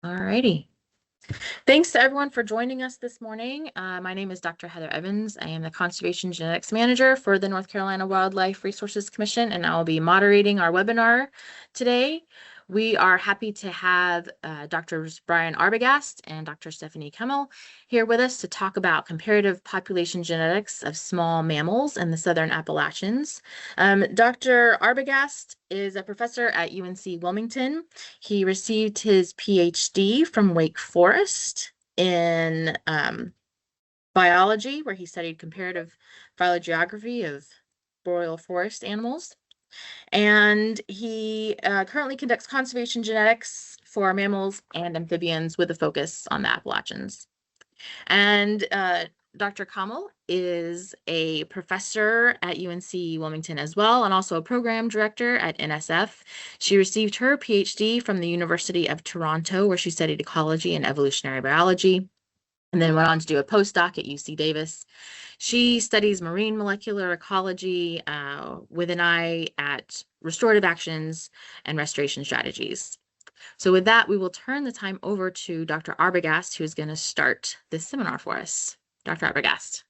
All righty. Thanks to everyone for joining us this morning. My name is Dr. Heather Evans. I am the Conservation Genetics Manager for the North Carolina Wildlife Resources Commission, and I'll be moderating our webinar today. We are happy to have Drs. Brian Arbogast and Dr. Stephanie Kemmel here with us to talk about comparative population genetics of small mammals in the Southern Appalachians. Dr. Arbogast is a professor at UNC Wilmington. He received his PhD from Wake Forest in biology, where he studied comparative phylogeography of boreal forest animals. And he currently conducts conservation genetics for mammals and amphibians with a focus on the Appalachians. And Dr. Kemmel is a professor at UNC Wilmington as well, and also a program director at NSF. She received her PhD from the University of Toronto, where she studied ecology and evolutionary biology, and then went on to do a postdoc at UC Davis. She studies marine molecular ecology with an eye at restorative actions and restoration strategies. So with that, we will turn the time over to Dr. Arbogast, who is going to start this seminar for us. Dr. Arbogast.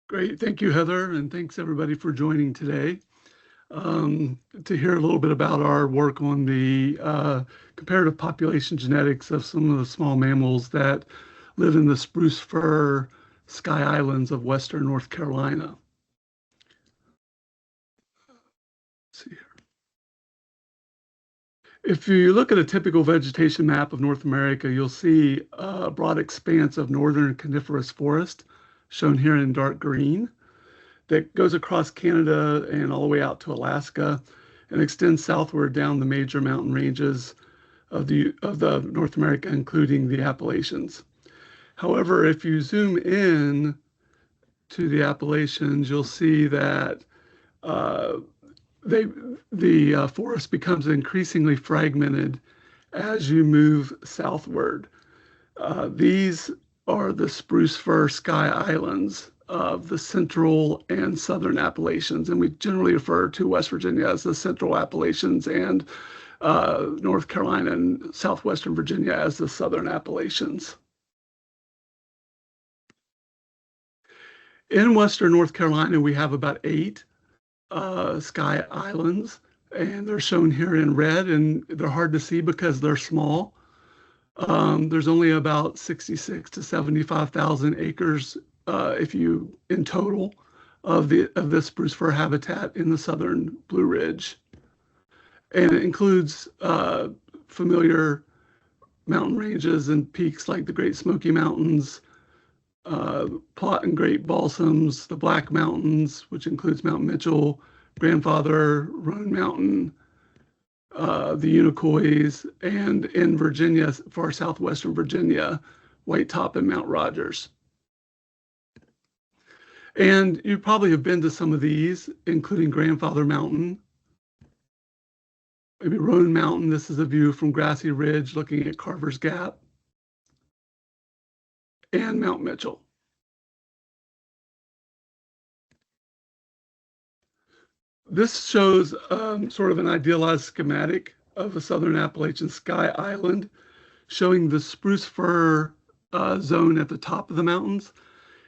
Great. Thank you, Heather, and thanks everybody for joining today to hear a little bit about our work on the comparative population genetics of some of the small mammals that live in the spruce fir Sky Islands of Western North Carolina. Let's see here. If you look at a typical vegetation map of North America, you'll see a broad expanse of northern coniferous forest, shown here in dark green, that goes across Canada and all the way out to Alaska and extends southward down the major mountain ranges of the North America, including the Appalachians. However, if you zoom in to the Appalachians, you'll see that the forest becomes increasingly fragmented as you move southward. These are the spruce fir Sky Islands of the central and southern Appalachians, and we generally refer to West Virginia as the central Appalachians and North Carolina and southwestern Virginia as the southern Appalachians. In Western North Carolina, we have about 8 Sky Islands, and they're shown here in red, and they're hard to see because they're small. There's only about 66 to 75,000 acres in total of this spruce fir habitat in the southern Blue Ridge. And it includes familiar mountain ranges and peaks like the Great Smoky Mountains, Plot and Great Balsams, the Black Mountains, which includes Mount Mitchell, Grandfather, Roan Mountain, the Unicoi, and in Virginia, far southwestern Virginia, White Top and Mount Rogers. And you probably have been to some of these, including Grandfather Mountain, maybe Roan Mountain. This is a view from Grassy Ridge looking at Carver's Gap, and Mount Mitchell. This shows sort of an idealized schematic of a southern Appalachian Sky Island, showing the spruce fir zone at the top of the mountains.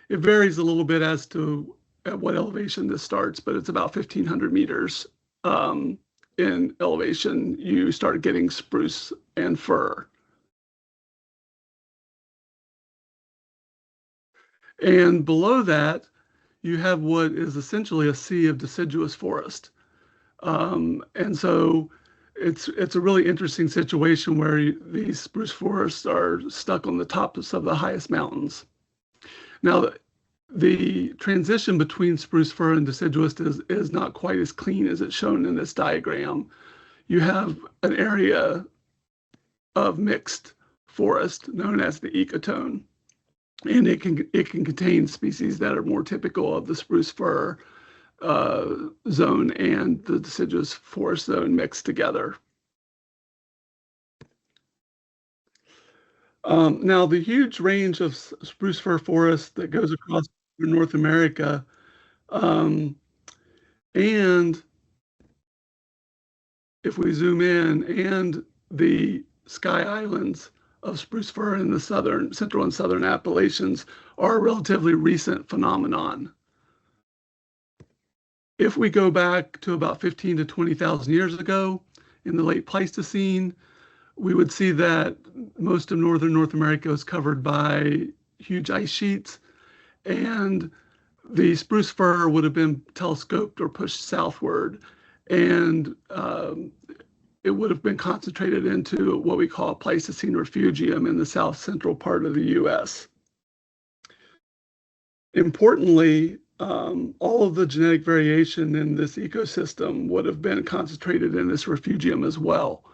It varies a little bit as to at what elevation this starts, but it's about 1,500 meters in elevation. You start getting spruce and fir. And below that, you have what is essentially a sea of deciduous forest. And so it's a really interesting situation where these spruce forests are stuck on the tops of the highest mountains. Now, the transition between spruce fir and deciduous is not quite as clean as it's shown in this diagram. You have an area of mixed forest known as the ecotone. And it can contain species that are more typical of the spruce fir zone and the deciduous forest zone mixed together. Now, the huge range of spruce fir forest that goes across North America, and if we zoom in, and the Sky Islands of spruce fir in the central and southern Appalachians are a relatively recent phenomenon. If we go back to about 15 to 20,000 years ago in the late Pleistocene, we would see that most of northern North America was covered by huge ice sheets, and the spruce fir would have been telescoped or pushed southward, and it would have been concentrated into what we call a Pleistocene refugium in the south central part of the US. Importantly, all of the genetic variation in this ecosystem would have been concentrated in this refugium as well.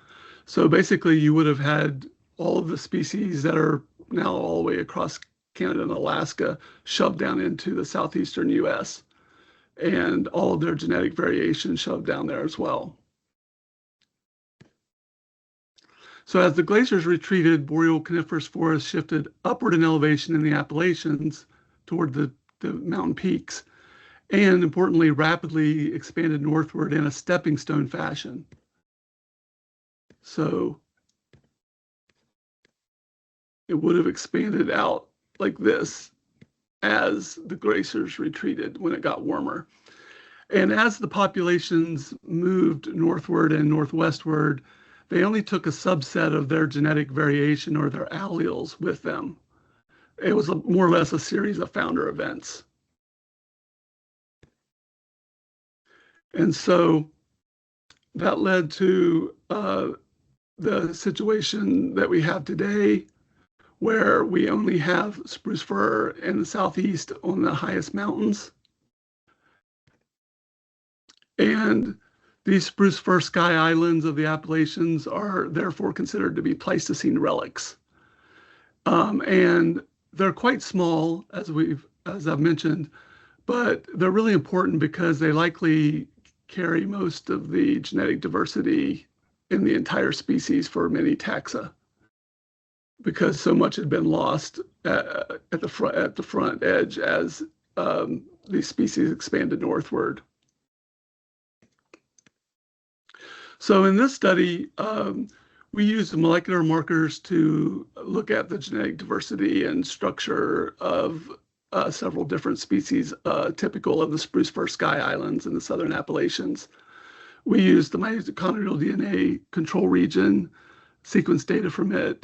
So basically, you would have had all of the species that are now all the way across Canada and Alaska shoved down into the southeastern US, and all of their genetic variation shoved down there as well. So as the glaciers retreated, boreal coniferous forests shifted upward in elevation in the Appalachians toward the mountain peaks, and importantly, rapidly expanded northward in a stepping stone fashion. So it would have expanded out like this as the glaciers retreated when it got warmer. And as the populations moved northward and northwestward, they only took a subset of their genetic variation or their alleles with them. It was more or less a series of founder events. And so that led to the situation that we have today, where we only have spruce fir in the southeast on the highest mountains. And these spruce fir sky islands of the Appalachians are therefore considered to be Pleistocene relics. And they're quite small, as I've mentioned, but they're really important because they likely carry most of the genetic diversity in the entire species for many taxa, because so much had been lost at the front edge as these species expanded northward. So in this study, we used molecular markers to look at the genetic diversity and structure of several different species typical of the spruce fir sky islands in the southern Appalachians. We used the mitochondrial DNA control region, sequence data from it,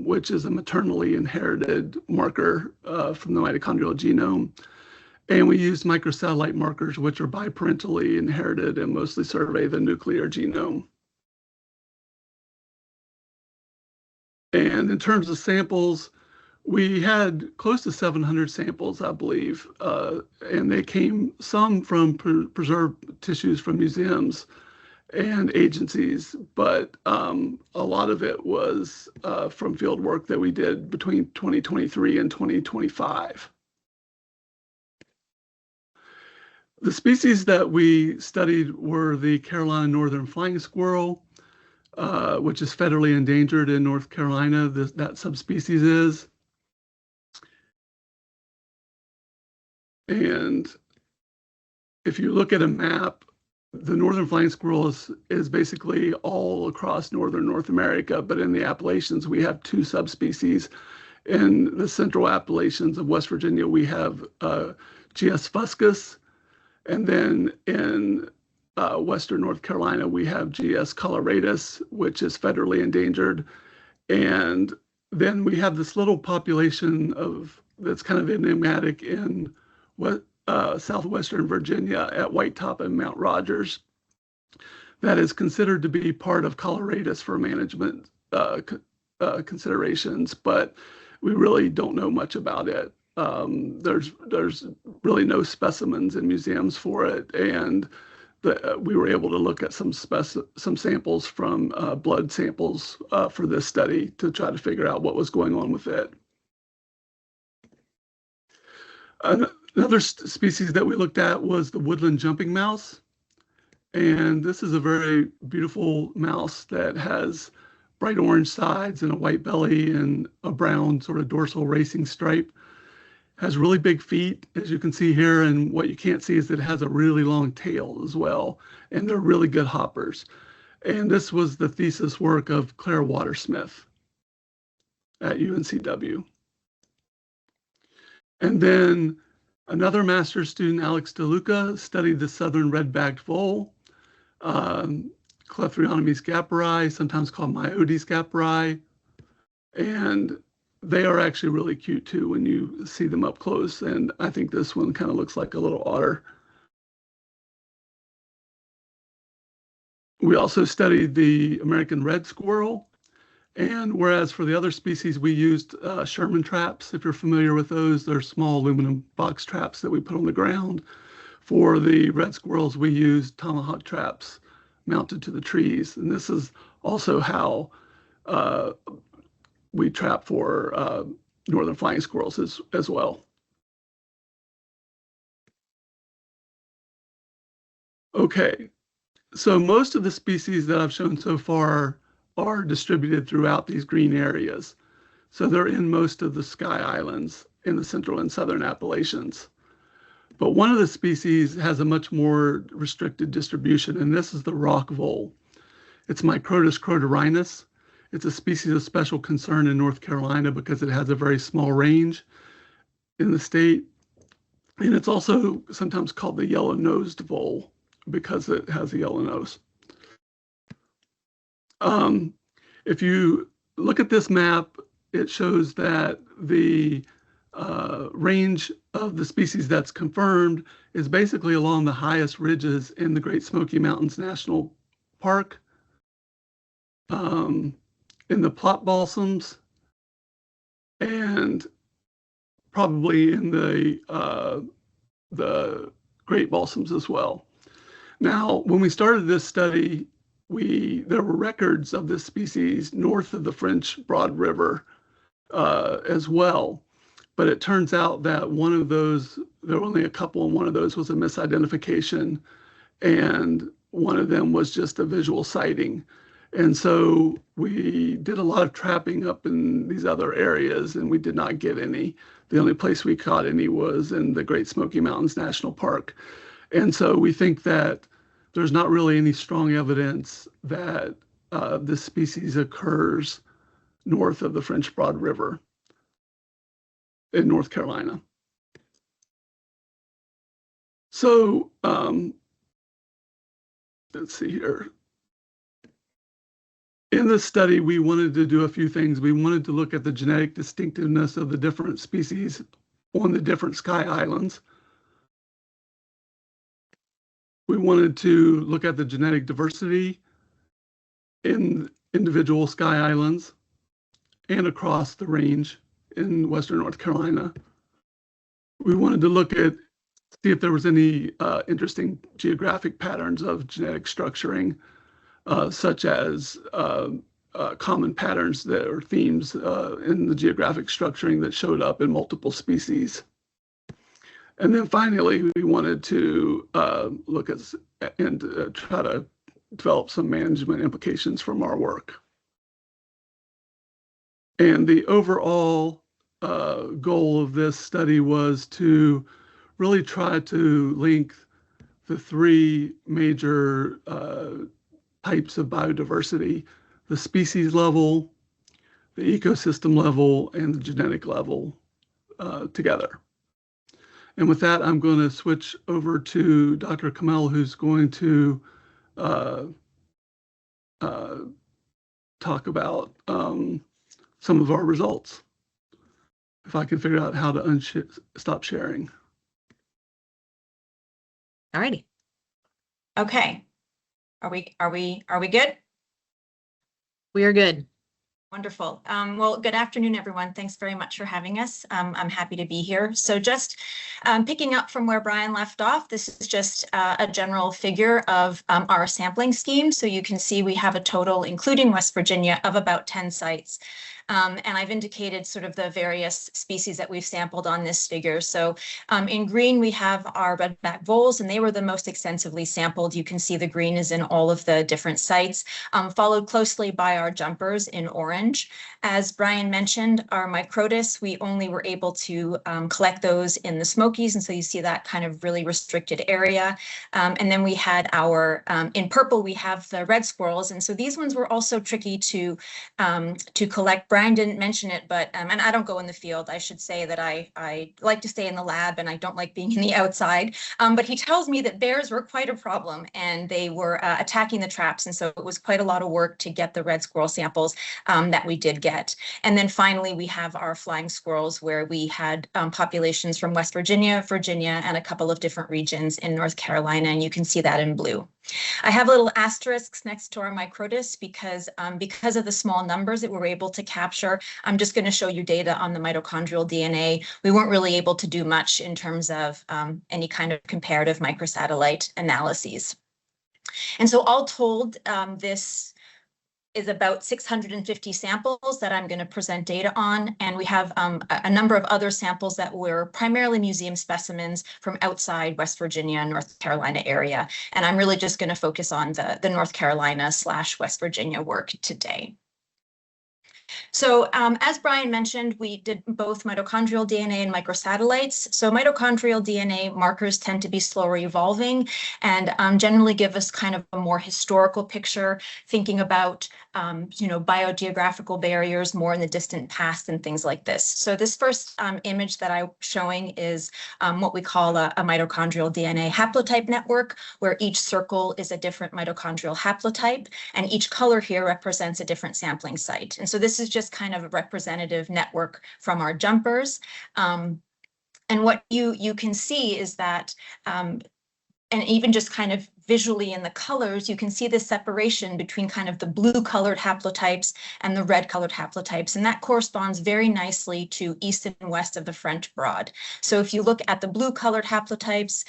which is a maternally inherited marker from the mitochondrial genome. And we used microsatellite markers, which are biparentally inherited and mostly survey the nuclear genome. And in terms of samples, we had close to 700 samples, I believe, and they came some from preserved tissues from museums and agencies, but a lot of it was from field work that we did between 2023 and 2025. The species that we studied were the Carolina northern flying squirrel, which is federally endangered in North Carolina, that subspecies is. And if you look at a map, the northern flying squirrel is basically all across northern North America, but in the Appalachians, we have two subspecies. In the central Appalachians of West Virginia, we have GS fuscus, and then in Western North Carolina, we have GS coloratus, which is federally endangered. And then we have this little population that's kind of enigmatic in southwestern Virginia at White Top and Mount Rogers that is considered to be part of coloratus for management considerations, but we really don't know much about it. There's really no specimens in museums for it, and we were able to look at some samples from blood samples for this study to try to figure out what was going on with it. Another species that we looked at was the woodland jumping mouse, and this is a very beautiful mouse that has bright orange sides and a white belly and a brown sort of dorsal racing stripe. Has really big feet, as you can see here, and what you can't see is that it has a really long tail as well, and they're really good hoppers. And this was the thesis work of Claire Watersmith. at UNCW. And then another master's student, Alex DeLuca, studied the southern red-backed vole, Clephrionomes scaperi, sometimes called Myodes scaperi. And they are actually really cute too when you see them up close. And I think this one kind of looks like a little otter. We also studied the American red squirrel. And whereas for the other species, we used Sherman traps, if you're familiar with those, they're small aluminum box traps that we put on the ground. For the red squirrels, we used tomahawk traps mounted to the trees. And this is also how we trap for northern flying squirrels as well. Okay, so most of the species that I've shown so far are distributed throughout these green areas. So they're in most of the Sky Islands in the central and southern Appalachians. But one of the species has a much more restricted distribution, and this is the rock vole. It's Microtus crotorinus. It's a species of special concern in North Carolina because it has a very small range in the state. And it's also sometimes called the yellow-nosed vole because it has a yellow nose. If you look at this map, it shows that the range of the species that's confirmed is basically along the highest ridges in the Great Smoky Mountains National Park, in the plot balsams, and probably in the great balsams as well. Now, when we started this study, there were records of this species north of the French Broad River as well. But it turns out that one of those, there were only a couple, and one of those was a misidentification, and one of them was just a visual sighting. And so we did a lot of trapping up in these other areas, and we did not get any. The only place we caught any was in the Great Smoky Mountains National Park. And so we think that there's not really any strong evidence that this species occurs north of the French Broad River in North Carolina. So let's see here. In this study, we wanted to do a few things. We wanted to look at the genetic distinctiveness of the different species on the different Sky Islands. We wanted to look at the genetic diversity in individual Sky Islands and across the range in Western North Carolina. We wanted to look at, see if there was any interesting geographic patterns of genetic structuring, such as common patterns that are themes in the geographic structuring that showed up in multiple species. And then finally, we wanted to look at and try to develop some management implications from our work. And the overall goal of this study was to really try to link the three major types of biodiversity: the species level, the ecosystem level, and the genetic level together. And with that, I'm going to switch over to Dr. Kamel, who's going to talk about some of our results. If I can figure out how to stop sharing. All righty. Okay. Are we good? We are good. Wonderful. Well, good afternoon, everyone. Thanks very much for having us. I'm happy to be here. So just picking up from where Brian left off, this is just a general figure of our sampling scheme. So you can see we have a total, including West Virginia, of about 10 sites. And I've indicated sort of the various species that we've sampled on this figure. So in green, we have our red-backed voles, and they were the most extensively sampled. You can see the green is in all of the different sites, followed closely by our jumpers in orange. As Brian mentioned, our Microtus, we only were able to collect those in the Smokies, and so you see that kind of really restricted area. And then we had our, in purple, we have the red squirrels, and so these ones were also tricky to collect. Brian Brian didn't mention it, but, and I don't go in the field. I should say that I like to stay in the lab and I don't like being in the outside. But he tells me that bears were quite a problem and they were attacking the traps. And so it was quite a lot of work to get the red squirrel samples that we did get. And then finally, we have our flying squirrels where we had populations from West Virginia, Virginia, and a couple of different regions in North Carolina. And you can see that in blue. I have little asterisks next to our microtus because of the small numbers that we were able to capture. I'm just going to show you data on the mitochondrial DNA. We weren't really able to do much in terms of any kind of comparative microsatellite analyses. And so all told, this is about 650 samples that I'm going to present data on. And we have a number of other samples that were primarily museum specimens from outside West Virginia and North Carolina area. And I'm really just going to focus on the North Carolina / West Virginia work today. So as Brian mentioned, we did both mitochondrial DNA and microsatellites. So mitochondrial DNA markers tend to be slower evolving and generally give us kind of a more historical picture, thinking about biogeographical barriers more in the distant past and things like this. So this first image that I'm showing is what we call a mitochondrial DNA haplotype network, where each circle is a different mitochondrial haplotype, and each color here represents a different sampling site. And so this is just kind of a representative network from our jumpers. And what you can see is that, and even just kind of visually in the colors, you can see the separation between kind of the blue colored haplotypes and the red colored haplotypes. And that corresponds very nicely to east and west of the French Broad. So if you look at the blue colored haplotypes,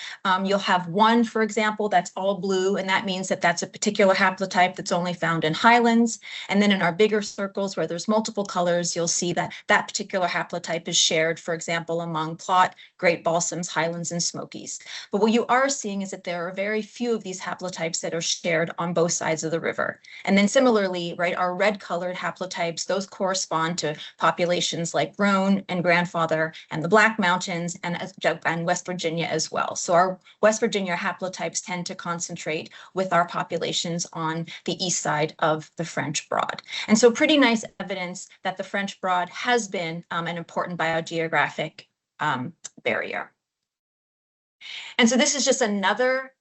you'll have one, for example, that's all blue. And that means that that's a particular haplotype that's only found in highlands. And then in our bigger circles where there's multiple colors, you'll see that that particular haplotype is shared, for example, among Plot, Great Balsams, Highlands, and Smokies. But what you are seeing is that there are very few of these haplotypes that are shared on both sides of the river. And then similarly, right, our red colored haplotypes, those correspond to populations like Roan and Grandfather and the Black Mountains and West Virginia as well. So our West Virginia haplotypes tend to concentrate with our populations on the east side of the French Broad. And so pretty nice evidence that the French Broad has been an important biogeographic barrier. And so this is just another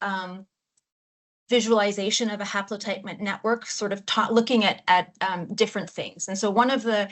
visualization of a haplotype network, sort of looking at different things. And so one of the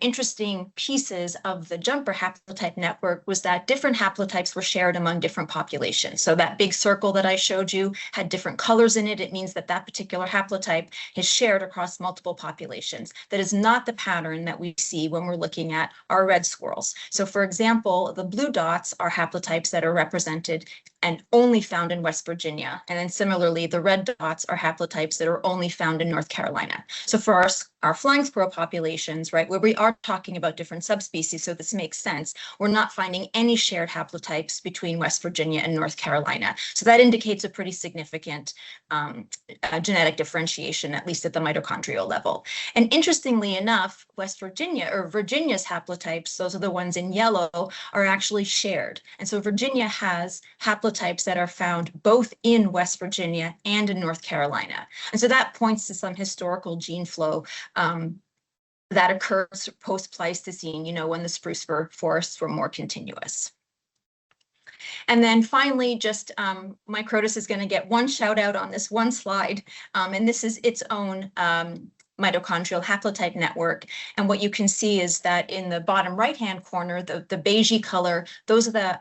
interesting pieces of the jumper haplotype network was that different haplotypes were shared among different populations. So that big circle that I showed you had different colors in it. It means that that particular haplotype is shared across multiple populations. That is not the pattern that we see when we're looking at our red squirrels. So for example, the blue dots are haplotypes that are represented and only found in West Virginia. And then similarly, the red dots are haplotypes that are only found in North Carolina. So for our flying squirrel populations, right, where we are talking about different subspecies, so this makes sense, we're not finding any shared haplotypes between West Virginia and North Carolina. So that indicates a pretty significant genetic differentiation, at least at the mitochondrial level. And interestingly enough, West Virginia, or Virginia's haplotypes, those are the ones in yellow, are actually shared. And so Virginia has haplotypes that are found both in West Virginia and in North Carolina. And so that points to some historical gene flow that occurs post-Pleistocene, when the spruce fir forests were more continuous. And then finally, just microtus is going to get one shout out on this one slide, and this is its own mitochondrial haplotype network. And what you can see is that in the bottom right-hand corner, the beigey color, those are the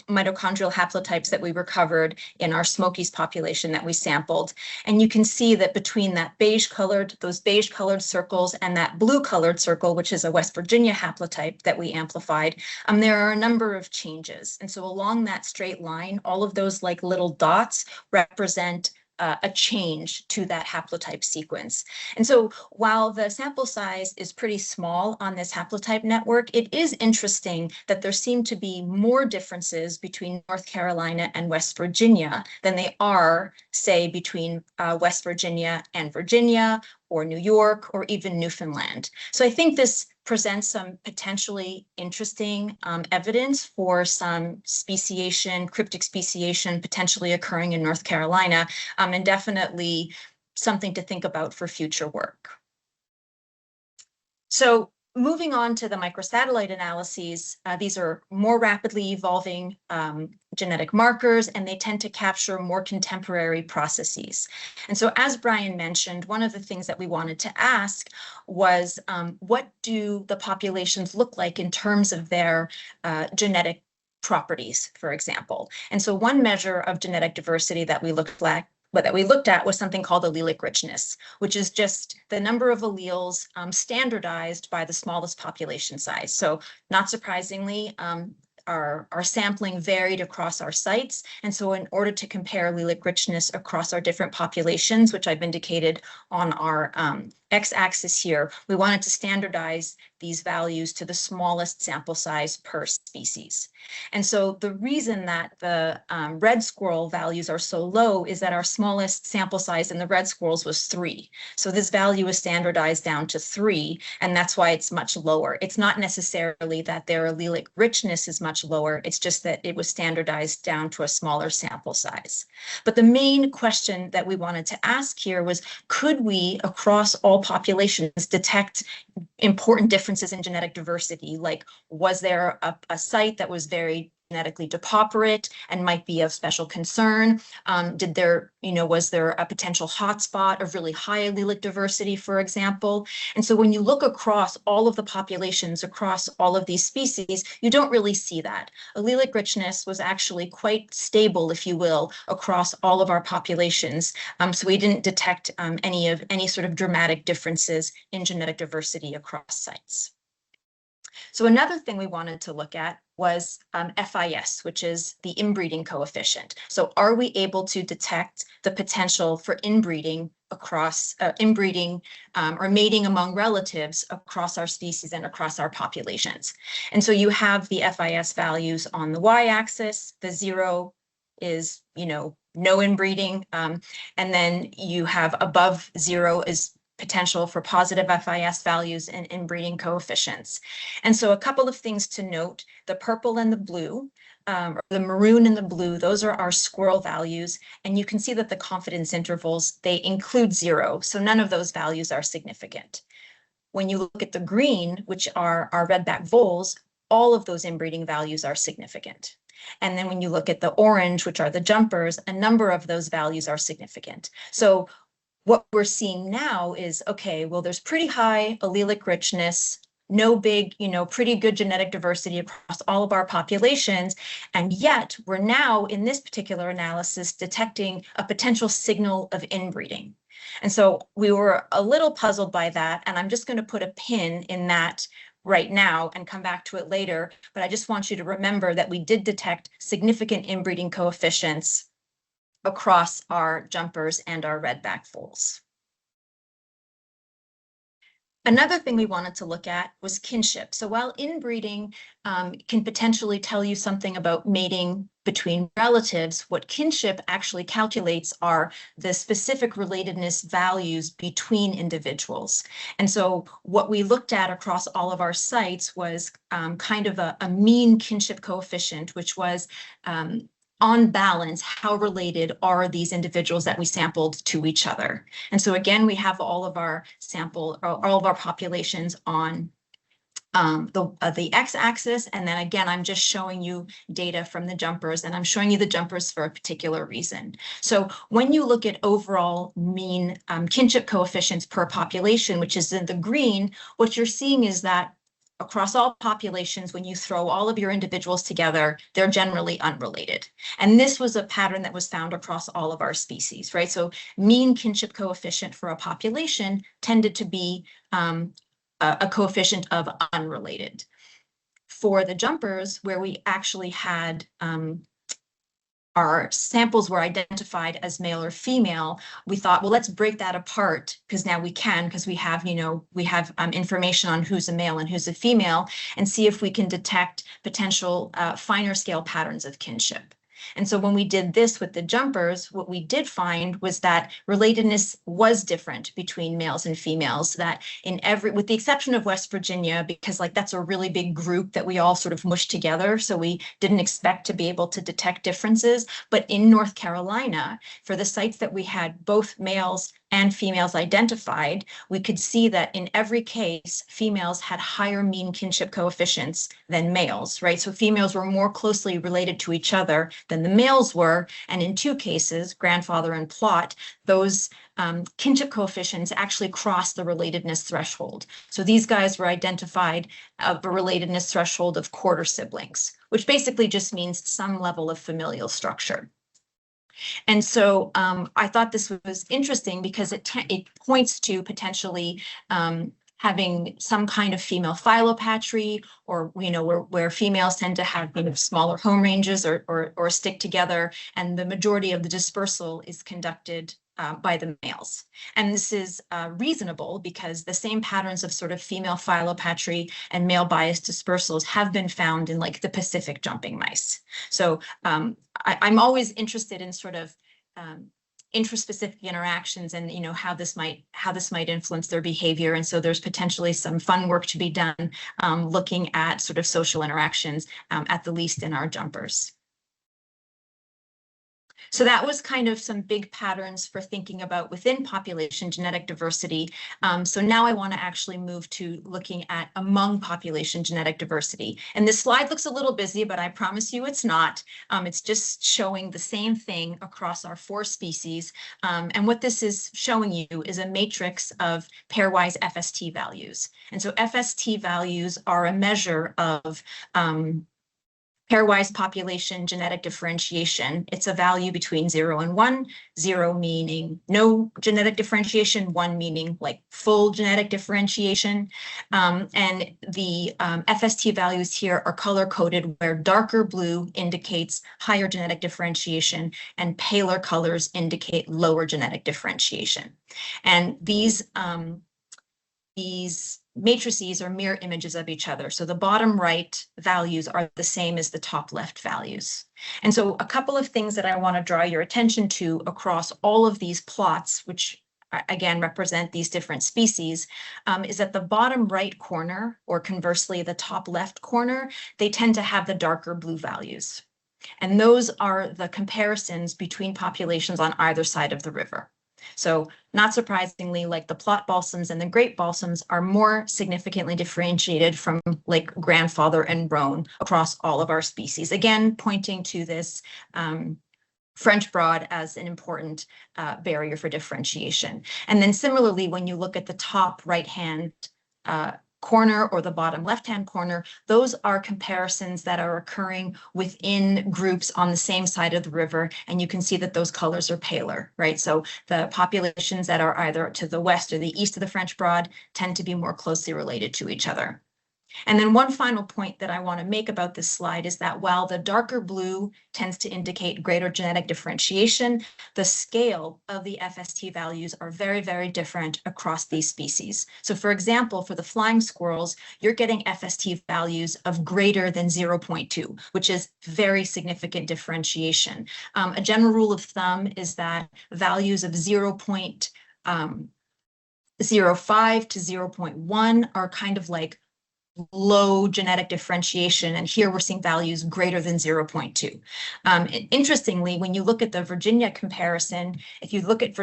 mitochondrial haplotypes that we recovered in our Smokies population that we sampled. And you can see that between those beige colored circles and that blue colored circle, which is a West Virginia haplotype that we amplified, there are a number of changes. And so along that straight line, all of those like little dots represent a change to that haplotype sequence. And so while the sample size is pretty small on this haplotype network, it is interesting that there seem to be more differences between North Carolina and West Virginia than they are, say, between West Virginia and Virginia, or New York, or even Newfoundland. So I think this presents some potentially interesting evidence for some speciation, cryptic speciation potentially occurring in North Carolina, and definitely something to think about for future work. So moving on to the microsatellite analyses, these are more rapidly evolving genetic markers, and they tend to capture more contemporary processes. And so, as Brian mentioned, one of the things that we wanted to ask was, what do the populations look like in terms of their genetic properties, for example? And so one measure of genetic diversity that we looked at was something called allelic richness, which is just the number of alleles standardized by the smallest population size. So not surprisingly, our sampling varied across our sites. And so in order to compare allelic richness across our different populations, which I've indicated on our x-axis here, we wanted to standardize these values to the smallest sample size per species. And so the reason that the red squirrel values are so low is that our smallest sample size in the red squirrels was 3. So this value is standardized down to 3, and that's why it's much lower. It's not necessarily that their allelic richness is much lower, it's just that it was standardized down to a smaller sample size. But the main question that we wanted to ask here was, could we, across all populations, detect important differences in genetic diversity? Like, was there a site that was very genetically depauperate and might be of special concern? Was there a potential hotspot of really high allelic diversity, for example? And so when you look across all of the populations, across all of these species, you don't really see that. Allelic richness was actually quite stable, if you will, across all of our populations. So we didn't detect any sort of dramatic differences in genetic diversity across sites. So another thing we wanted to look at was FIS, which is the inbreeding coefficient. So are we able to detect the potential for inbreeding across or mating among relatives across our species and across our populations? And so you have the FIS values on the y-axis. The 0 is, no inbreeding. And then you have above 0 is potential for positive FIS values and inbreeding coefficients. And so a couple of things to note: the purple and the blue, or the maroon and the blue, those are our squirrel values. And you can see that the confidence intervals, they include 0. So none of those values are significant. When you look at the green, which are our redback voles, all of those inbreeding values are significant. And then when you look at the orange, which are the jumpers, a number of those values are significant. So what we're seeing now is, okay, well, there's pretty high allelic richness, no big, pretty good genetic diversity across all of our populations. And yet we're now in this particular analysis detecting a potential signal of inbreeding. And so we were a little puzzled by that. And I'm just going to put a pin in that right now and come back to it later. But I just want you to remember that we did detect significant inbreeding coefficients across our jumpers and our redback foals. Another thing we wanted to look at was kinship. So while inbreeding can potentially tell you something about mating between relatives, what kinship actually calculates are the specific relatedness values between individuals. And so what we looked at across all of our sites was kind of a mean kinship coefficient, which was on balance, how related are these individuals that we sampled to each other? And so again, we have all of our populations on the x-axis, and then again, I'm just showing you data from the jumpers, and I'm showing you the jumpers for a particular reason. So when you look at overall mean kinship coefficients per population, which is in the green, what you're seeing is that across all populations, when you throw all of your individuals together, they're generally unrelated. And this was a pattern that was found across all of our species, right? So mean kinship coefficient for a population tended to be a coefficient of unrelated. For the jumpers, where we actually had our samples were identified as male or female, we thought, well, let's break that apart, because now we can, because we have, information on who's a male and who's a female, and see if we can detect potential finer scale patterns of kinship. And so when we did this with the jumpers, what we did find was that relatedness was different between males and females, that with the exception of West Virginia, because that's a really big group that we all sort of mushed together. So we didn't expect to be able to detect differences. But in North Carolina, for the sites that we had both males and females identified, we could see that in every case, females had higher mean kinship coefficients than males, right? So females were more closely related to each other than the males were. And in 2 cases, grandfather and plot, those kinship coefficients actually crossed the relatedness threshold. So these guys were identified of a relatedness threshold of quarter siblings, which basically just means some level of familial structure. And so I thought this was interesting because it points to potentially having some kind of female phylopatry, or where females tend to have smaller home ranges or stick together, and the majority of the dispersal is conducted by the males. And this is reasonable because the same patterns of sort of female phylopatry and male biased dispersals have been found in like the Pacific jumping mice. So I'm always interested in sort of intraspecific interactions and how this might influence their behavior. And so there's potentially some fun work to be done looking at sort of social interactions, at the least in our jumpers. So that was kind of some big patterns for thinking about within population genetic diversity. So now I want to actually move to looking at among population genetic diversity. And this slide looks a little busy, but I promise you it's not. It's just showing the same thing across our 4 species. And what this is showing you is a matrix of pairwise FST values. And so FST values are a measure of pairwise population genetic differentiation. It's a value between 0 and 1, 0 meaning no genetic differentiation, 1 meaning like full genetic differentiation. And the FST values here are color-coded, where darker blue indicates higher genetic differentiation and paler colors indicate lower genetic differentiation. And these matrices are mirror images of each other. So the bottom right values are the same as the top left values. And so a couple of things that I want to draw your attention to across all of these plots, which again represent these different species, is that the bottom right corner, or conversely the top left corner, they tend to have the darker blue values. And those are the comparisons between populations on either side of the river. So not surprisingly, like the plot balsams and the great balsams are more significantly differentiated from like grandfather and roan across all of our species. Again, pointing to this French broad as an important barrier for differentiation. And then similarly, when you look at the top right-hand corner or the bottom left-hand corner, those are comparisons that are occurring within groups on the same side of the river. And you can see that those colors are paler, right? So the populations that are either to the west or the east of the French Broad tend to be more closely related to each other. And then one final point that I want to make about this slide is that while the darker blue tends to indicate greater genetic differentiation, the scale of the FST values are very, very different across these species. So for example, for the flying squirrels, you're getting FST values of greater than 0.2, which is very significant differentiation. A general rule of thumb is that values of 0.05 to 0.1 are kind of like low genetic differentiation, and here we're seeing values greater than 0.2. Interestingly, when you look at the Virginia comparison, if you look at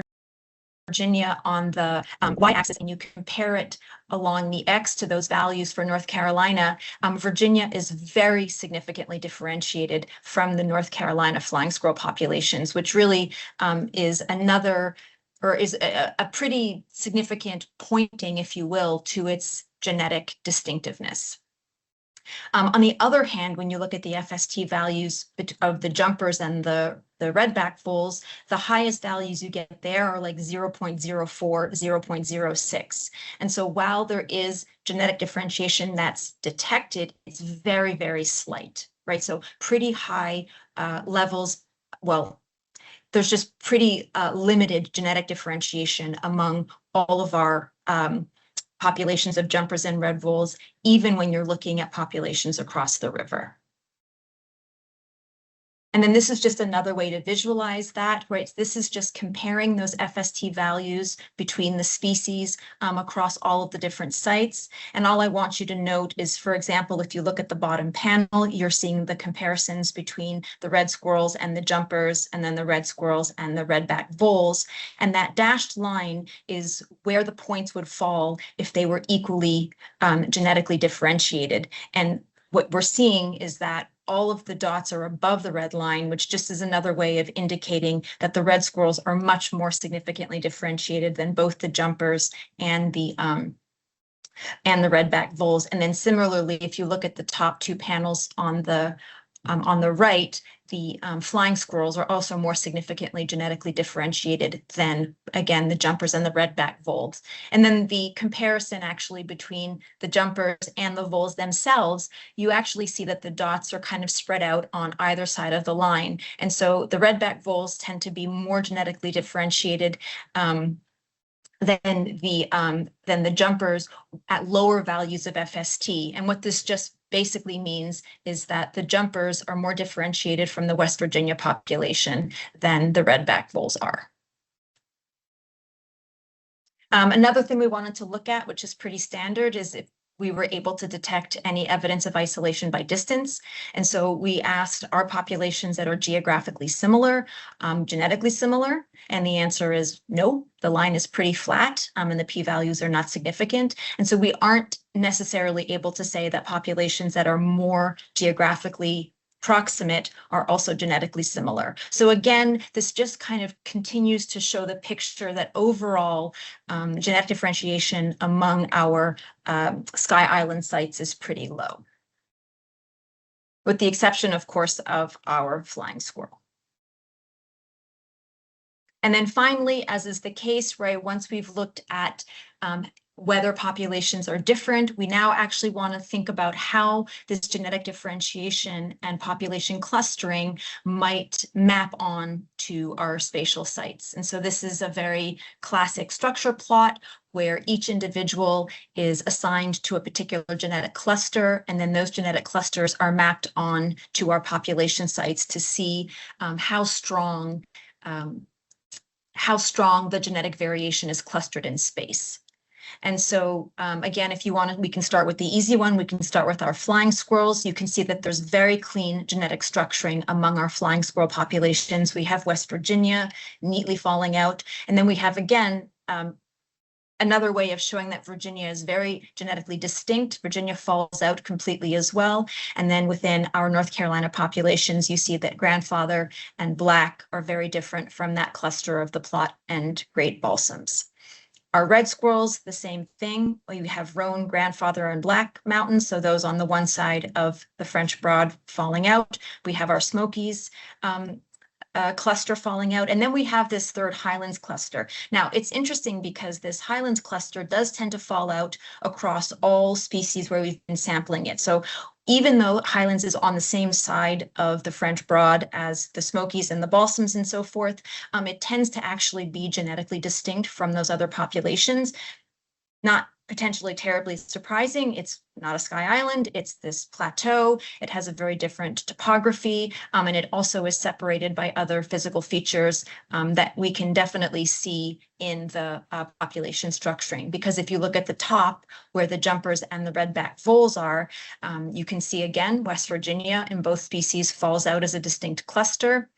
Virginia on the y-axis and you compare it along the x to those values for North Carolina, Virginia is very significantly differentiated from the North Carolina flying squirrel populations, which really is another, or is a pretty significant pointing, if you will, to its genetic distinctiveness. On the other hand, when you look at the FST values of the jumpers and the redback foals, the highest values you get there are like 0.04, 0.06. And so while there is genetic differentiation that's detected, it's very, very slight, right? So pretty high levels, well, there's just pretty limited genetic differentiation among all of our populations of jumpers and red voles, even when you're looking at populations across the river. And then this is just another way to visualize that, right? This is just comparing those FST values between the species across all of the different sites. And all I want you to note is, for example, if you look at the bottom panel, you're seeing the comparisons between the red squirrels and the jumpers, and then the red squirrels and the redback voles. And that dashed line is where the points would fall if they were equally genetically differentiated. And what we're seeing is that all of the dots are above the red line, which just is another way of indicating that the red squirrels are much more significantly differentiated than both the jumpers and the redback voles. And then similarly, if you look at the top two panels on the right, the flying squirrels are also more significantly genetically differentiated than, again, the jumpers and the redback voles. And then the comparison actually between the jumpers and the voles themselves, you actually see that the dots are kind of spread out on either side of the line. And so the redback voles tend to be more genetically differentiated than the jumpers at lower values of FST. And what this just basically means is that the jumpers are more differentiated from the West Virginia population than the redback voles are. Another thing we wanted to look at, which is pretty standard, is if we were able to detect any evidence of isolation by distance. And so we asked, are populations that are geographically similar, genetically similar? And the answer is no, the line is pretty flat and the p-values are not significant. And so we aren't necessarily able to say that populations that are more geographically proximate are also genetically similar. So again, this just kind of continues to show the picture that overall genetic differentiation among our Sky Island sites is pretty low, with the exception, of course, of our flying squirrel. And then finally, as is the case, right, once we've looked at whether populations are different, we now actually want to think about how this genetic differentiation and population clustering might map on to our spatial sites. And so this is a very classic structure plot where each individual is assigned to a particular genetic cluster, and then those genetic clusters are mapped on to our population sites to see how strong the genetic variation is clustered in space. And so again, if you want to, we can start with the easy one. We can start with our flying squirrels. You can see that there's very clean genetic structuring among our flying squirrel populations. We have West Virginia neatly falling out. And then we have, again, another way of showing that Virginia is very genetically distinct. Virginia falls out completely as well. And then within our North Carolina populations, you see that grandfather and black are very different from that cluster of the plot and great balsams. Our red squirrels, the same thing. We have roan, grandfather, and black mountains. So those on the one side of the French Broad falling out. We have our Smokies cluster falling out. And then we have this third Highlands cluster. Now, it's interesting because this Highlands cluster does tend to fall out across all species where we've been sampling it. So even though Highlands is on the same side of the French Broad as the Smokies and the balsams and so forth, it tends to actually be genetically distinct from those other populations. Not potentially terribly surprising. It's not a sky island, it's this plateau. It has a very different topography, and it also is separated by other physical features that we can definitely see in the population structuring. Because if you look at the top where the jumpers and the redback voles are, you can see again, West Virginia in both species falls out as a distinct cluster.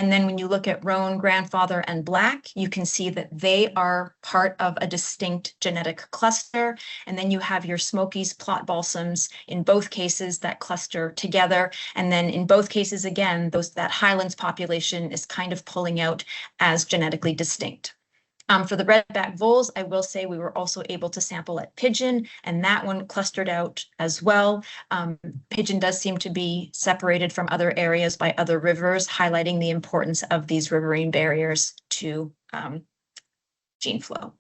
And then when you look at roan, grandfather, and black, you can see that they are part of a distinct genetic cluster. And then you have your Smokies, plot balsams, in both cases that cluster together. And then in both cases, again, that Highlands population is kind of pulling out as genetically distinct. For the redback voles, I will say we were also able to sample at Pigeon, and that one clustered out as well. Pigeon does seem to be separated from other areas by other rivers, highlighting the importance of these riverine barriers to gene flow.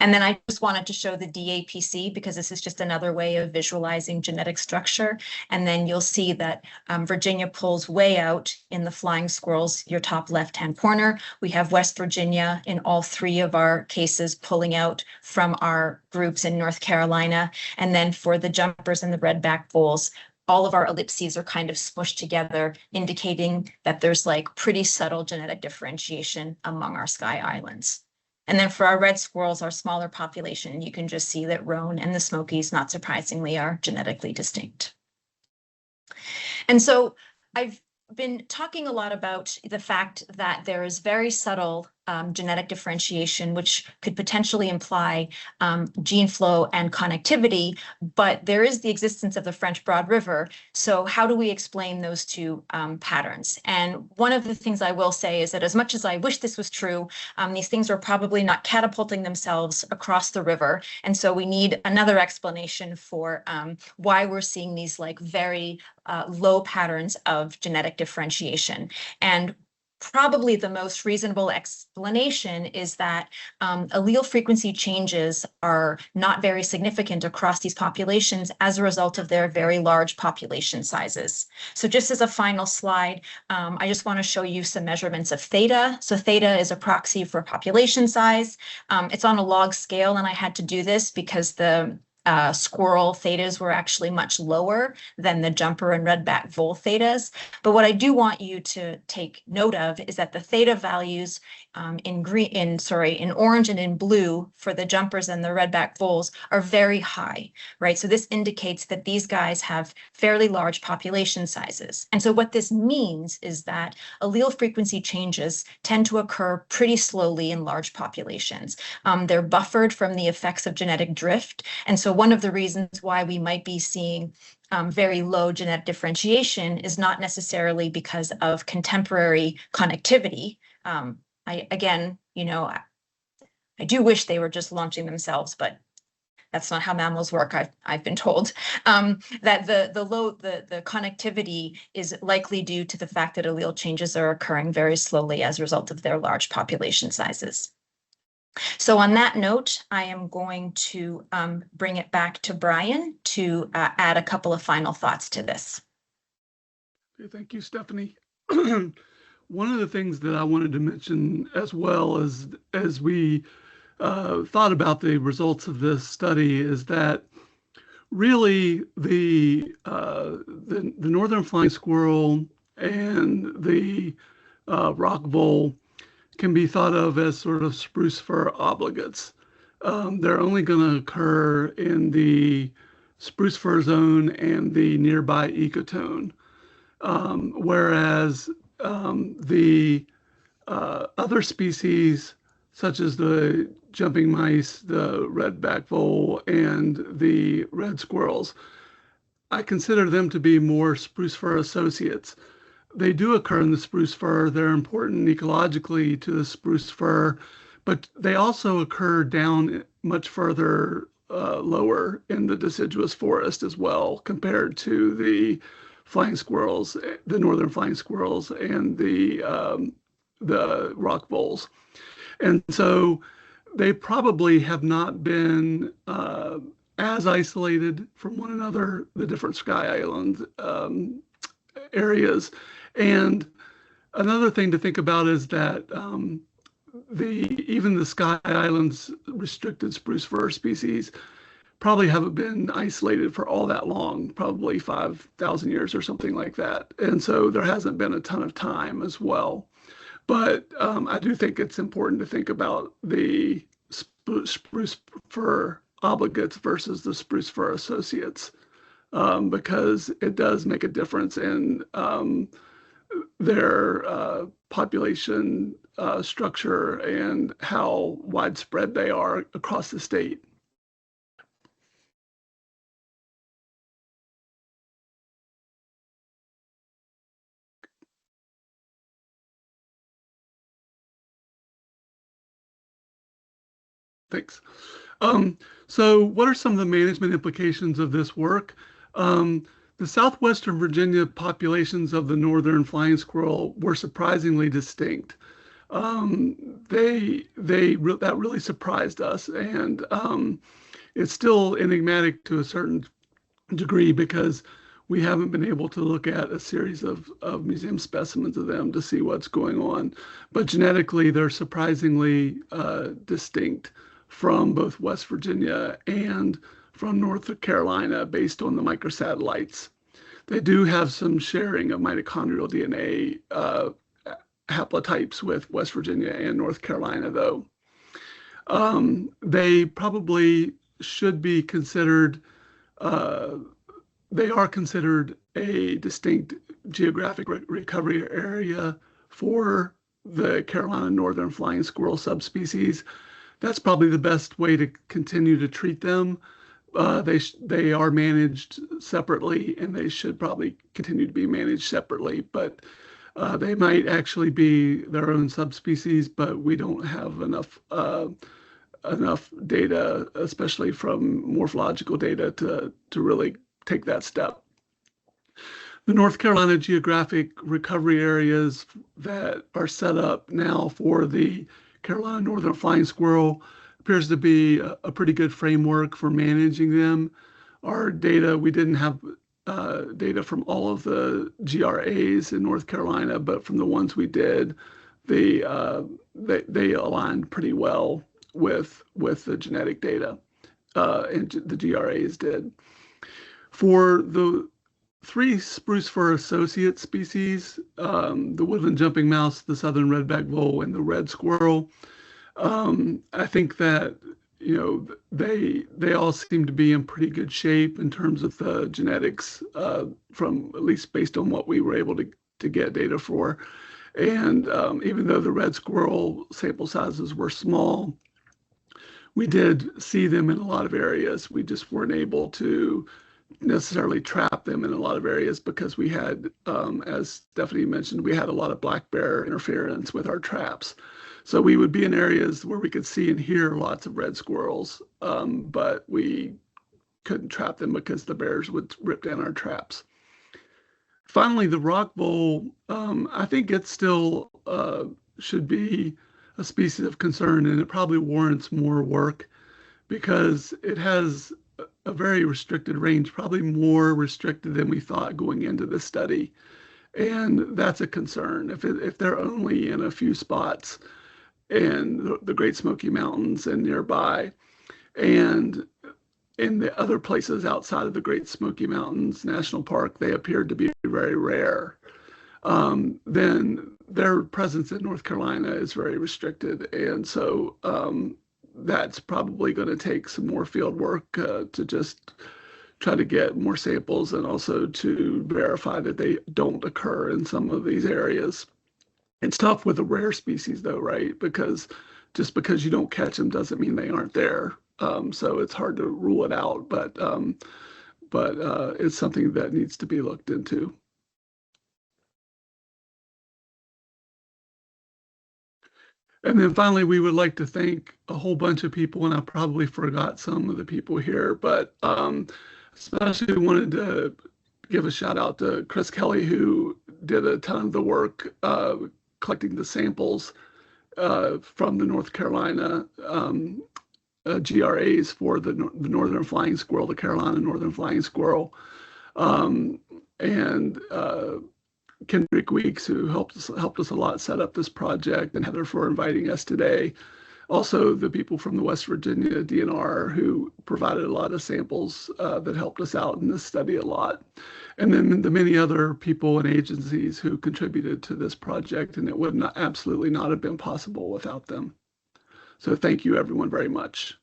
And then I just wanted to show the DAPC because this is just another way of visualizing genetic structure. And then you'll see that Virginia pulls way out in the flying squirrels, your top left-hand corner. We have West Virginia in all three of our cases pulling out from our groups in North Carolina. And then for the jumpers and the redback voles, all of our ellipses are kind of smushed together, indicating that there's like pretty subtle genetic differentiation among our sky islands. And then for our red squirrels, our smaller population, you can just see that roan and the Smokies, not surprisingly, are genetically distinct. And so I've been talking a lot about the fact that there is very subtle genetic differentiation, which could potentially imply gene flow and connectivity, but there is the existence of the French Broad River. So how do we explain those two patterns? And one of the things I will say is that as much as I wish this was true, these things are probably not catapulting themselves across the river. And so we need another explanation for why we're seeing these like very low patterns of genetic differentiation. And probably the most reasonable explanation is that allele frequency changes are not very significant across these populations as a result of their very large population sizes. So just as a final slide, I just want to show you some measurements of theta. So theta is a proxy for population size. It's on a log scale, and I had to do this because the squirrel thetas were actually much lower than the jumper and redback vole thetas. But what I do want you to take note of is that the theta values in orange and in blue for the jumpers and the redback voles are very high, right? So this indicates that these guys have fairly large population sizes. And so what this means is that allele frequency changes tend to occur pretty slowly in large populations. They're buffered from the effects of genetic drift. And so one of the reasons why we might be seeing very low genetic differentiation is not necessarily because of contemporary connectivity. Again, I do wish they were just launching themselves, but that's not how mammals work. I've been told that the connectivity is likely due to the fact that allele changes are occurring very slowly as a result of their large population sizes. So on that note, I am going to bring it back to Brian to add a couple of final thoughts to this. Okay, thank you, Stephanie. One of the things that I wanted to mention as well as we thought about the results of this study is that really the northern flying squirrel and the rock vole can be thought of as sort of spruce fir obligates. They're only going to occur in the spruce fir zone and the nearby ecotone, whereas the other species, such as the jumping mice, the redback vole, and the red squirrels, I consider them to be more spruce fir associates. They do occur in the spruce fir. They're important ecologically to the spruce fir, but they also occur down much further lower in the deciduous forest as well, compared to the flying squirrels, the northern flying squirrels, and the rock voles. And so they probably have not been as isolated from one another, the different sky island areas. And another thing to think about is that even the Sky Islands restricted spruce fir species probably haven't been isolated for all that long, probably 5,000 years or something like that. And so there hasn't been a ton of time as well. But I do think it's important to think about the spruce fir obligates versus the spruce fir associates, because it does make a difference in their population structure and how widespread they are across the state. Thanks. So what are some of the management implications of this work? The southwestern Virginia populations of the northern flying squirrel were surprisingly distinct. That really surprised us, and it's still enigmatic to a certain degree because we haven't been able to look at a series of museum specimens of them to see what's going on. But genetically, they're surprisingly distinct from both West Virginia and from North Carolina based on the microsatellites. They do have some sharing of mitochondrial DNA haplotypes with West Virginia and North Carolina, though. They probably should be considered, they are considered a distinct geographic recovery area for the Carolina northern flying squirrel subspecies. That's probably the best way to continue to treat them. They are managed separately, and they should probably continue to be managed separately, but they might actually be their own subspecies, but we don't have enough data, especially from morphological data, to really take that step. The North Carolina geographic recovery areas that are set up now for the Carolina northern flying squirrel appears to be a pretty good framework for managing them. Our data, we didn't have data from all of the GRAs in North Carolina, but from the ones we did, they aligned pretty well with the genetic data, and the GRAs did. For the 3 spruce fir associate species, the woodland jumping mouse, the southern redback vole, and the red squirrel, I think that, you know, they all seem to be in pretty good shape in terms of the genetics, from at least based on what we were able to get data for. And even though the red squirrel sample sizes were small, we did see them in a lot of areas. We just weren't able to necessarily trap them in a lot of areas because we had, as Stephanie mentioned, we had a lot of black bear interference with our traps. So we would be in areas where we could see and hear lots of red squirrels, but we couldn't trap them because the bears would rip down our traps. Finally, the rock vole, I think it still should be a species of concern, and it probably warrants more work because it has a very restricted range, probably more restricted than we thought going into the study. And that's a concern. If they're only in a few spots in the Great Smoky Mountains and nearby, and in the other places outside of the Great Smoky Mountains National Park, they appeared to be very rare, then their presence in North Carolina is very restricted. And so that's probably going to take some more field work to just try to get more samples and also to verify that they don't occur in some of these areas. It's tough with a rare species though, right? Because just because you don't catch them doesn't mean they aren't there. So it's hard to rule it out, but it's something that needs to be looked into. And then finally, we would like to thank a whole bunch of people, and I probably forgot some of the people here, but especially wanted to give a shout out to Chris Kelly, who did a ton of the work collecting the samples from the North Carolina GRAs for the northern flying squirrel, the Carolina northern flying squirrel, and Kendrick Weeks, who helped us a lot set up this project, and Heather for inviting us today. Also, the people from the West Virginia DNR who provided a lot of samples that helped us out in this study a lot. And then the many other people and agencies who contributed to this project, and it would absolutely not have been possible without them. So thank you, everyone, very much.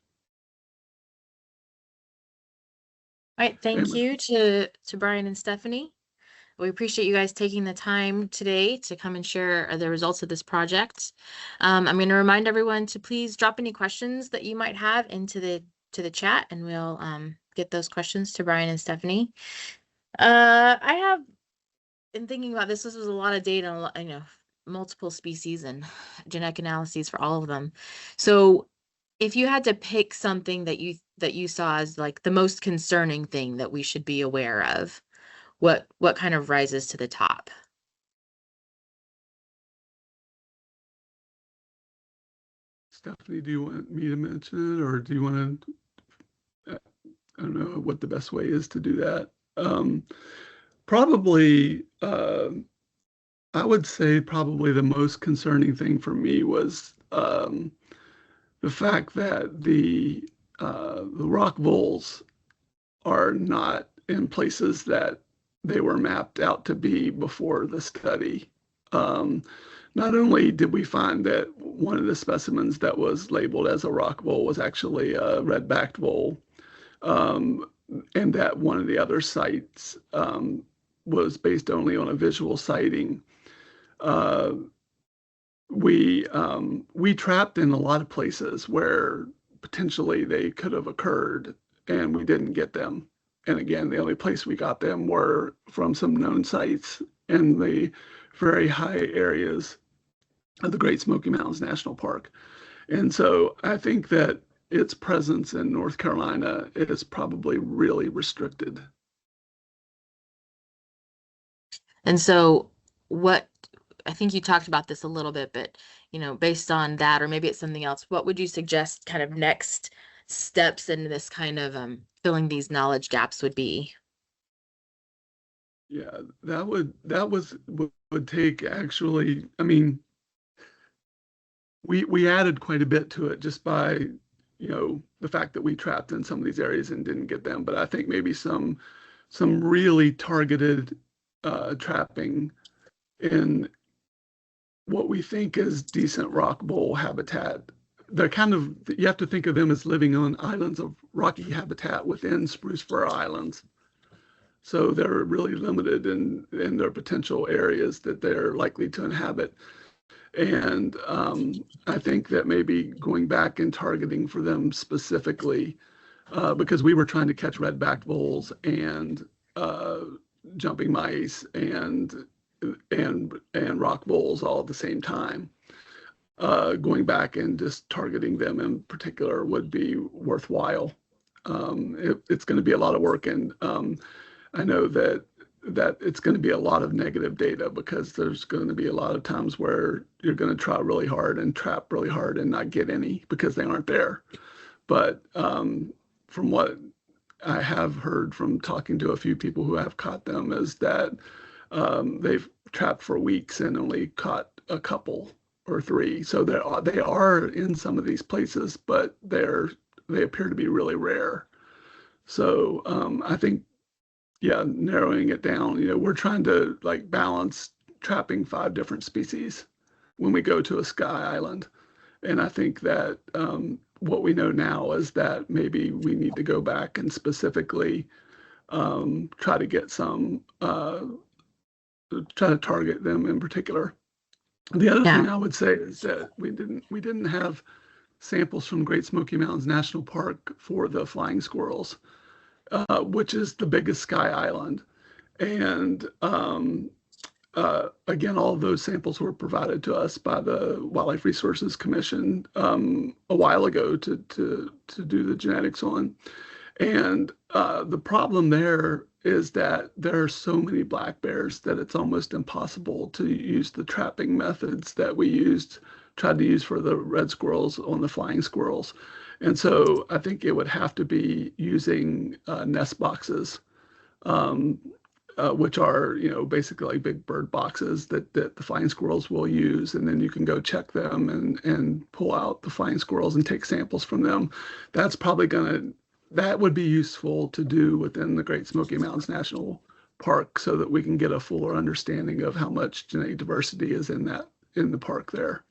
All right, thank you to Brian and Stephanie. We appreciate you guys taking the time today to come and share the results of this project. I'm going to remind everyone to please drop any questions that you might have into the chat, and we'll get those questions to Brian and Stephanie. I have been thinking about this. This was a lot of data, you know, multiple species and genetic analyses for all of them. So if you had to pick something that you saw as like the most concerning thing that we should be aware of, what kind of rises to the top? Stephanie, do you want me to mention it, or do you want to, I don't know what the best way is to do that. Probably, I would say probably the most concerning thing for me was the fact that the rock voles are not in places that they were mapped out to be before the study. Not only did we find that one of the specimens that was labeled as a rock vole was actually a red-backed vole, and that one of the other sites was based only on a visual sighting. We trapped in a lot of places where potentially they could have occurred, and we didn't get them. And again, the only place we got them were from some known sites in the very high areas of the Great Smoky Mountains National Park. And so I think that its presence in North Carolina is probably really restricted. And so what, I think you talked about this a little bit, but based on that, or maybe it's something else, what would you suggest kind of next steps in this kind of filling these knowledge gaps would be? Yeah, would take actually, I mean, we added quite a bit to it just by, the fact that we trapped in some of these areas and didn't get them. But I think maybe some really targeted trapping in what we think is decent rock vole habitat. They're kind of, you have to think of them as living on islands of rocky habitat within spruce fir islands. So they're really limited in their potential areas that they're likely to inhabit. And I think that maybe going back and targeting for them specifically, because we were trying to catch red-backed voles and jumping mice and rock voles all at the same time. Going back and just targeting them in particular would be worthwhile. It's going to be a lot of work, and I know that it's going to be a lot of negative data, because there's going to be a lot of times where you're going to try really hard and trap really hard and not get any because they aren't there. But from what I have heard from talking to a few people who have caught them is that they've trapped for weeks and only caught a couple or three. So they are in some of these places, but they appear to be really rare. So I think, yeah, narrowing it down, we're trying to balance trapping 5 different species when we go to a sky island. And I think that what we know now is that maybe we need to go back and specifically try to get some, try to target them in particular. The other thing I would say is that we didn't have samples from Great Smoky Mountains National Park for the flying squirrels, which is the biggest sky island. And again, all of those samples were provided to us by the Wildlife Resources Commission a while ago to do the genetics on. And the problem there is that there are so many black bears that it's almost impossible to use the trapping methods that we tried to use for the red squirrels on the flying squirrels. And so I think it would have to be using nest boxes, which are, basically like big bird boxes that the flying squirrels will use. And then you can go check them and pull out the flying squirrels and take samples from them. That's probably that would be useful to do within the Great Smoky Mountains National Park, so that we can get a fuller understanding of how much genetic diversity is in the park there.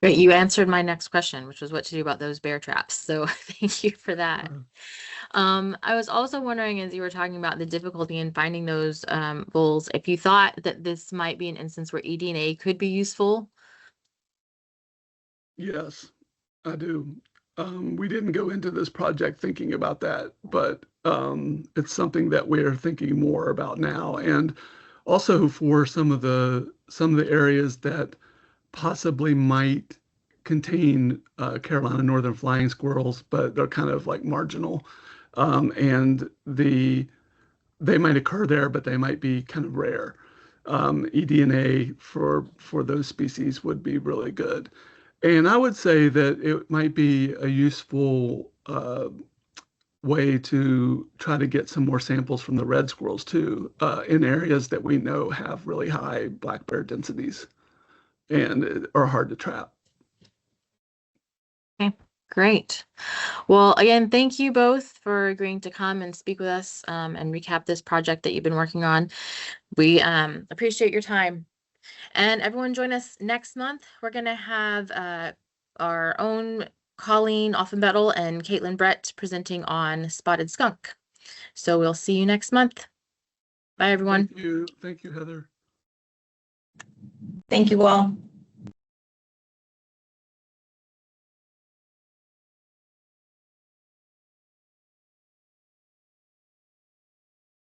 Great. You answered my next question, which was what to do about those bear traps. So thank you for that. I was also wondering, as you were talking about the difficulty in finding those voles, if you thought that this might be an instance where eDNA could be useful. Yes, I do. We didn't go into this project thinking about that, but it's something that we're thinking more about now. And also for some of the areas that possibly might contain Carolina northern flying squirrels, but they're kind of marginal. And they might occur there, but they might be kind of rare. eDNA for those species would be really good. And I would say that it might be a useful way to try to get some more samples from the red squirrels too, in areas that we know have really high black bear densities and are hard to trap. Okay, Great. Well, again, thank you both for agreeing to come and speak with us and recap this project that you've been working on. We appreciate your time. And everyone join us next month. We're going to have our own Colleen Offenbettel and Caitlin Brett presenting on spotted skunk. So we'll see you next month. Bye, everyone. Thank you, Heather. Thank you all.